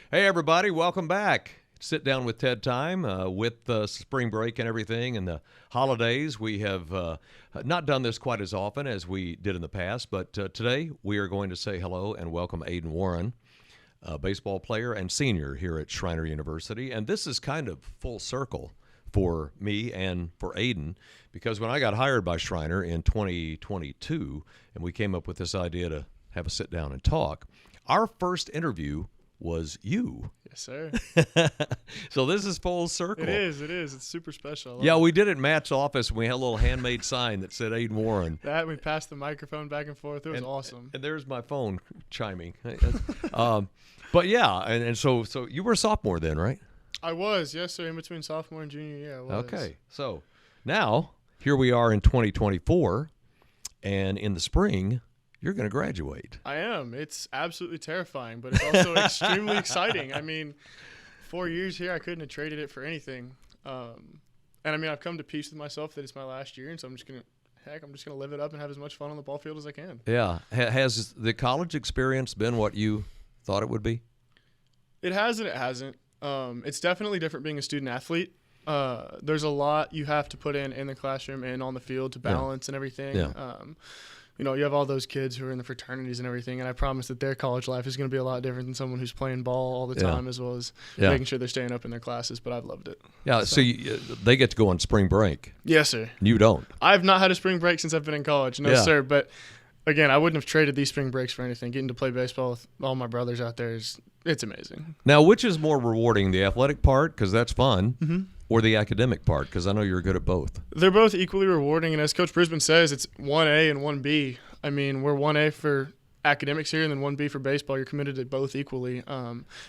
Hey, everybody, welcome back. Sit down with Ted time with spring break and everything and the holidays. We have not done this quite as often as we did in the past, but today we are going to say hello and welcome Aidan Warren, a baseball player and senior here at Schreiner University. And this is kind of full circle for me and for Aidan, because when I got hired by Schreiner in 2022 and we came up with this idea to have a sit down and talk, our first interview was you. Yes, sir. So this is full circle. It is. It's super special. Yeah, we did it in Matt's office. We had a little handmade sign that said Aidan Warren. That, we passed the microphone back and forth. It was awesome. And there's my phone chiming. But yeah, and so you were a sophomore then, right? I was, yes, sir, in between sophomore and junior year. I was. Okay, so now here we are in 2024, and in the spring, you're going to graduate. I am. It's absolutely terrifying, but it's also extremely exciting. I mean, 4 years here, I couldn't have traded it for anything. And I mean, I've come to peace with myself that it's my last year, and so I'm just going to live it up and have as much fun on the ball field as I can. Yeah. Has the college experience been what you thought it would be? It has and it hasn't. It's definitely different being a student athlete. There's a lot you have to put in the classroom and on the field to balance and everything. Yeah. You have all those kids who are in the fraternities and everything, and I promise that their college life is going to be a lot different than someone who's playing ball all the time, as well as making sure they're staying up in their classes, but I've loved it. Yeah, so they get to go on spring break. Yes, sir. You don't. I've not had a spring break since I've been in college. No, sir, but again, I wouldn't have traded these spring breaks for anything. Getting to play baseball with all my brothers out there it's amazing. Now, which is more rewarding, the athletic part, because that's fun, or the academic part, because I know you're good at both? They're both equally rewarding, and as Coach Brisbane says, it's 1A and 1B. I mean, we're 1A for academics here and then 1B for baseball. You're committed to both equally.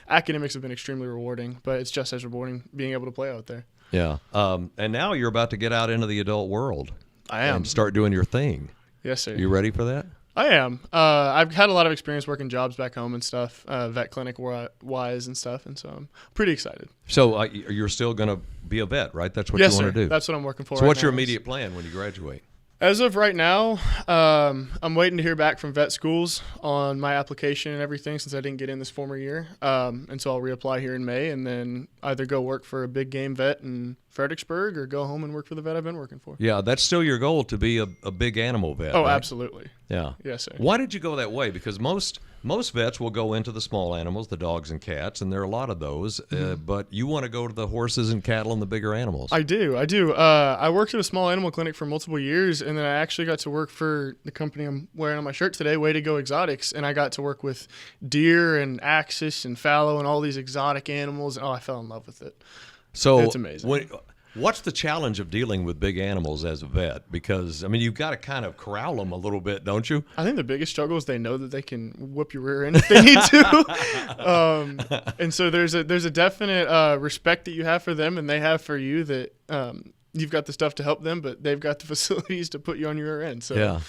Academics have been extremely rewarding, but it's just as rewarding being able to play out there. Yeah. And now you're about to get out into the adult world. I am. And start doing your thing. Yes, sir. You ready for that? I am. I've had a lot of experience working jobs back home and stuff, vet clinic wise and stuff, and so I'm pretty excited. So you're still going to be a vet, right? That's what you want to do? That's what I'm working for. So what's your immediate plan when you graduate? As of right now, I'm waiting to hear back from vet schools on my application and everything since I didn't get in this former year. And so I'll reapply here in May and then either go work for a big game vet in Fredericksburg or go home and work for the vet I've been working for. Yeah, that's still your goal, to be a big animal vet. Oh, right? Absolutely. Yeah. Yes, sir. Why did you go that way? Because most vets will go into the small animals, the dogs and cats, and there are a lot of those. But you want to go to the horses and cattle and the bigger animals. I do. I worked at a small animal clinic for multiple years, and then I actually got to work for the company I'm wearing on my shirt today, Way to Go Exotics, and I got to work with deer and axis and fallow and all these exotic animals. And, I fell in love with it. So it's amazing. What's the challenge of dealing with big animals as a vet? Because, I mean, you've got to kind of corral them a little bit, don't you? I think the biggest struggle is they know that they can whoop your rear end if they need to. And so there's a definite respect that you have for them and they have for you, that you've got the stuff to help them, but they've got the facilities to put you on your rear end. So. Yeah.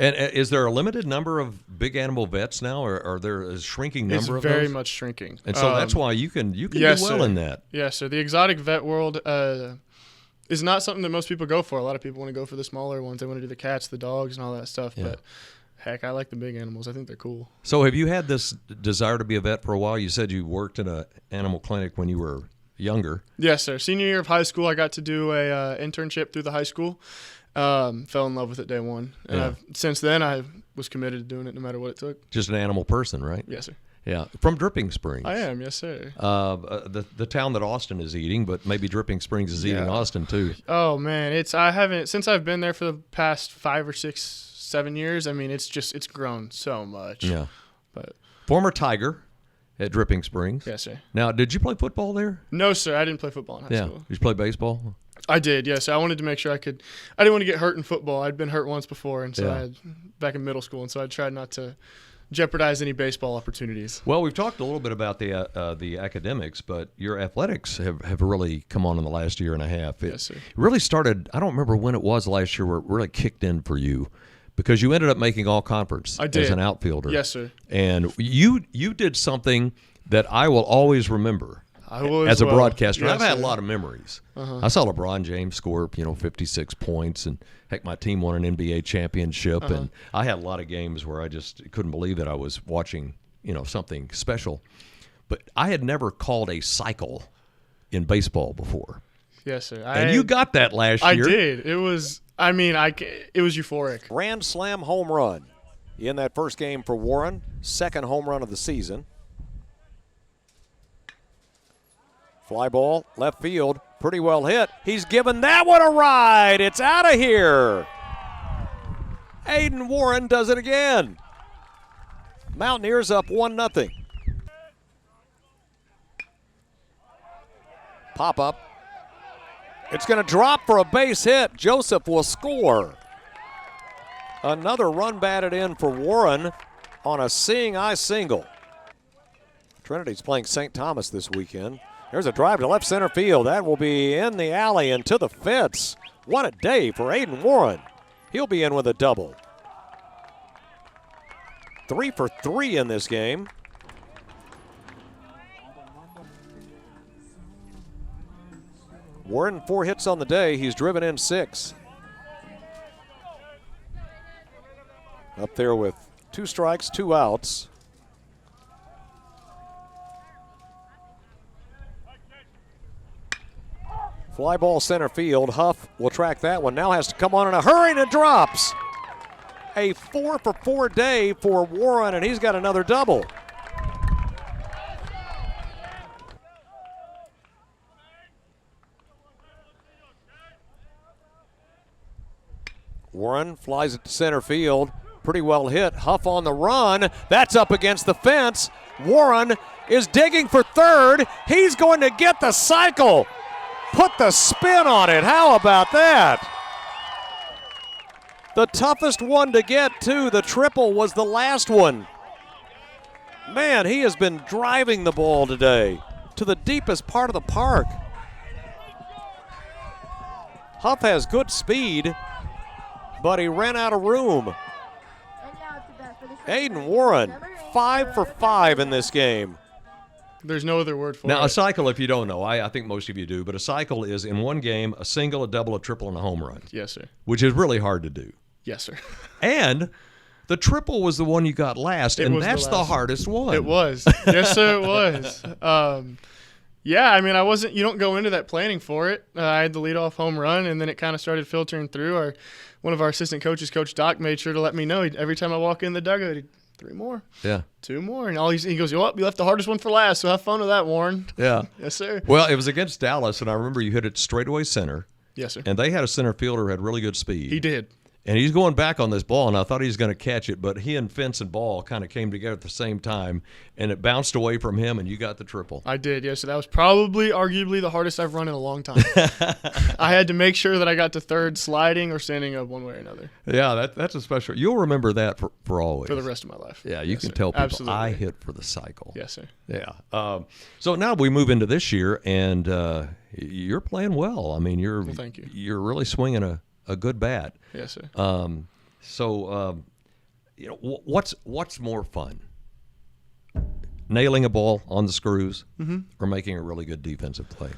And is there a limited number of big animal vets now, or are there a shrinking number of those? It's very much shrinking. And so that's why you can do well in that. Yes, sir. The exotic vet world is not something that most people go for. A lot of people want to go for the smaller ones. They want to do the cats, the dogs, and all that stuff. Yeah. But, heck, I like the big animals. I think they're cool. So have you had this desire to be a vet for a while? You said you worked in an animal clinic when you were younger. Yes, sir. Senior year of high school, I got to do a internship through the high school. Fell in love with it day one. And since then, I was committed to doing it no matter what it took. Just an animal person, right? Yes, sir. Yeah. From Dripping Springs. I am, yes, sir. The town that Austin is eating, but maybe Dripping Springs is eating Austin too. Oh, man. Since I've been there for the past 5 or 6, 7 years, I mean, it's grown so much. Yeah. But former Tiger at Dripping Springs. Yes, sir. Now, did you play football there? No, sir. I didn't play football in high school. Did you play baseball? I did, yes. I wanted to make sure I didn't want to get hurt in football. I'd been hurt once before, and so back in middle school, and so I tried not to jeopardize any baseball opportunities. Well, we've talked a little bit about the academics, but your athletics have really come on in the last year and a half. Yes, sir. It really started, I don't remember when it was last year, where it really kicked in for you, because you ended up making all-conference as an outfielder. Yes, sir. And you did something that I will always remember. As a broadcaster, yes, I've had a lot of memories. I saw LeBron James score, 56 points, and heck, my team won an NBA championship, and I had a lot of games where I just couldn't believe that I was watching, something special. but I had never called a cycle in baseball before. Yes, sir. And you got that last year. I did. It was euphoric. Grand slam home run in that first game for Warren. Second home run of the season. Fly ball, left field, pretty well hit. He's given that one a ride. It's out of here. Aidan Warren does it again. Mountaineers up 1-0. Pop up. It's going to drop for a base hit. Joseph will score. Another run batted in for Warren on a seeing eye single. Trinity's playing St. Thomas this weekend. There's a drive to left center field. That will be in the alley and to the fence. What a day for Aidan Warren. He'll be in with a double. 3 for 3 in this game. Warren 4 hits on the day. He's driven in 6. Up there with 2 strikes, 2 outs. Fly ball center field. Huff will track that one. Now has to come on in a hurry and it drops. A 4 for 4 day for Warren, and he's got another double. Warren flies it to center field. Pretty well hit. Huff on the run. That's up against the fence. Warren is digging for third. He's going to get the cycle. Put the spin on it. How about that? The toughest one to get, too. The triple was the last one. Man, he has been driving the ball today to the deepest part of the park. Huff has good speed, but he ran out of room. Aidan Warren, 5 for 5 in this game. There's no other word for it. Now, a cycle, if you don't know, I think most of you do, but a cycle is in one game a single, a double, a triple, and a home run. Yes, sir. Which is really hard to do. Yes, sir. And the triple was the one you got last, and that's the hardest one. It was. Yes, sir, it was. Yeah, I mean, you don't go into that planning for it. I had the leadoff home run, and then it kind of started filtering through. One of our assistant coaches, Coach Doc, made sure to let me know every time I walk in the dugout, 3 more. Yeah. 2 more. And he goes, you left the hardest one for last, so have fun with that, Warren. Yeah. Yes, sir. Well, it was against Dallas, and I remember you hit it straightaway center. Yes, sir. And they had a center fielder who had really good speed. He did. And he's going back on this ball, and I thought he was going to catch it, but he and fence and ball kind of came together at the same time, and it bounced away from him, and you got the triple. I did, yes. So that was arguably the hardest I've run in a long time. I had to make sure that I got to third sliding or standing up one way or another. Yeah, that's a special. You'll remember that for always. For the rest of my life. Yeah, you yes, can sir. tell people Absolutely. I hit for the cycle. Yes, sir. Yeah. So now we move into this year, and you're playing well. I mean, well, thank you. You're really swinging a good bat. Yes, sir. So, what's more fun? Nailing a ball on the screws or making a really good defensive play?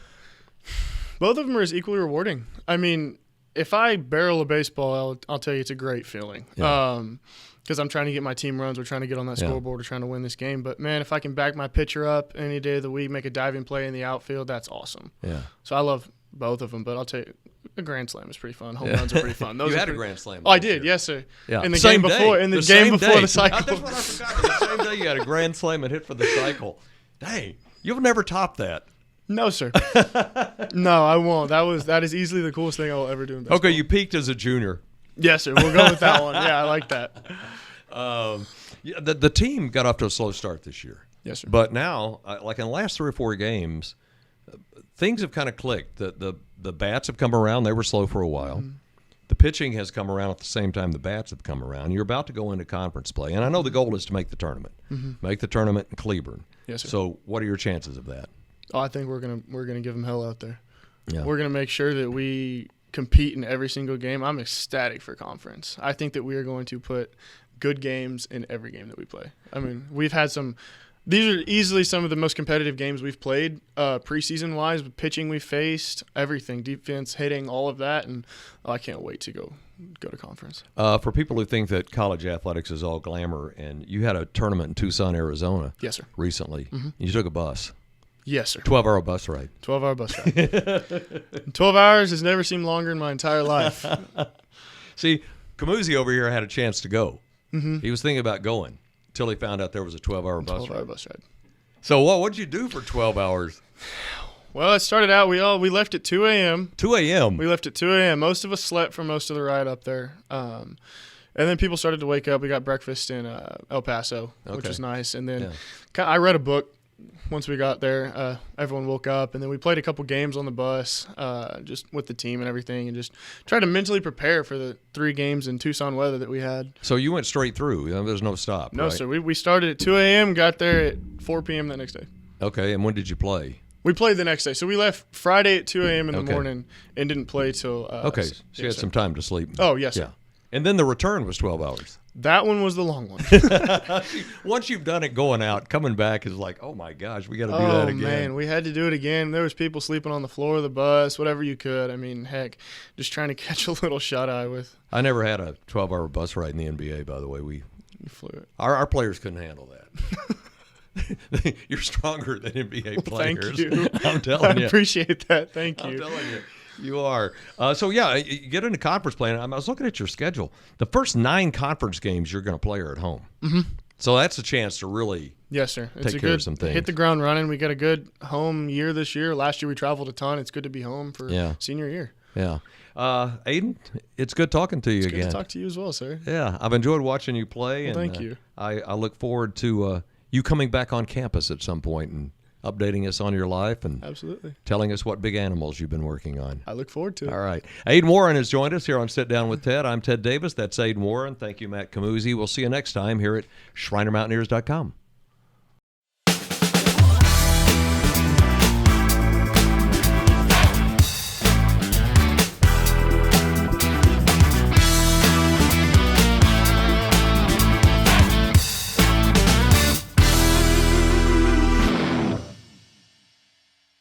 Both of them are as equally rewarding. I mean, if I barrel a baseball, I'll tell you it's a great feeling. Yeah. Because I'm trying to get my team runs. We're trying to get on that scoreboard. We're trying to win this game. But, man, if I can back my pitcher up any day of the week, make a diving play in the outfield, that's awesome. Yeah. So I love both of them. But I'll tell you, a grand slam is pretty fun. Home runs are pretty fun. You had a grand slam. Oh, I did. Yes, sir. Yeah. In the same game before, day. in the game before the cycle. That's what I forgot. The same day you had a grand slam and hit for the cycle. Dang, you'll never top that. No, sir. No, I won't. That is easily the coolest thing I will ever do in baseball. Okay, you peaked as a junior. Yes, sir. We'll go with that one. Yeah, I like that. The team got off to a slow start this year. Yes, sir. But now, like in the last 3 or 4 games, things have kind of clicked. The bats have come around. They were slow for a while. Mm-hmm. The pitching has come around at the same time the bats have come around. You're about to go into conference play, and I know the goal is to make the tournament. Mm-hmm. Make the tournament in Cleburne. Yes, sir. So what are your chances of that? Oh, I think we're gonna give them hell out there. Yeah. We're gonna make sure that we compete in every single game. I'm ecstatic for conference. I think that we are going to put good games in every game that we play. I mean, we've had some These are easily some of the most competitive games we've played preseason wise, with pitching we faced, everything, defense, hitting, all of that, and I can't wait to go to conference. For people who think that college athletics is all glamour, and you had a tournament in Tucson, Arizona, Yes, sir. recently. You took a bus, Yes, sir. 12-hour bus ride. 12-hour bus ride. 12 hours has never seemed longer in my entire life. See, Comuzzie over here had a chance to go. He was thinking about going until he found out there was a 12-hour bus 12-hour ride. bus ride. So what'd you do for 12 hours? Well, it started out, we left at 2 a.m. 2 a.m. We left at 2 a.m. Most of us slept for most of the ride up there. And then people started to wake up. We got breakfast in El Paso, which Okay. was nice. And then I read a book once we got there. Everyone woke up, and then we played a couple games on the bus just with the team and everything, and just tried to mentally prepare for the 3 games in Tucson weather that we had. So you went straight through. There's no stop, No, right? sir. We started at 2 a.m., got there at 4 p.m. that next day. Okay, and when did you play? We played the next day. So we left Friday at 2 a.m. in the Okay. morning and didn't play till Okay, so you had sir. some time to sleep. Oh, yes, sir. Yeah. And then the return was 12 hours. That one was the long one. Once you've done it going out, coming back is like, oh my gosh, we got to do Oh, that again. man, we had to do it again. There was people sleeping on the floor of the bus, whatever you could. I mean, heck, just trying to catch a little shut-eye with. I never had a 12-hour bus ride in the NBA, by the way. You flew it. Our players couldn't handle that. You're stronger than NBA Thank players. you. I'm telling I you. appreciate that. Thank I'm you. telling you. You are. So, yeah, you get into conference play. And I was looking at your schedule. The first 9 conference games you're going to play are at home. So that's a chance to really Yes, sir. It's take a care good of some things. hit the ground running. We got a good home year this year. Last year we traveled a ton. It's good to be home for senior year. Yeah. Aidan, it's good talking to you It's again. good to talk to you as well, sir. Yeah, I've enjoyed watching you play. Well, and thank you. I look forward to you coming back on campus at some point and updating us on your life and Absolutely. telling us what big animals you've been working on. I look forward to it. All right. Aidan Warren has joined us here on Sit Down with Ted. I'm Ted Davis. That's Aidan Warren. Thank you, Matt Comuzzie. We'll see you next time here at SchreinerMountaineers.com.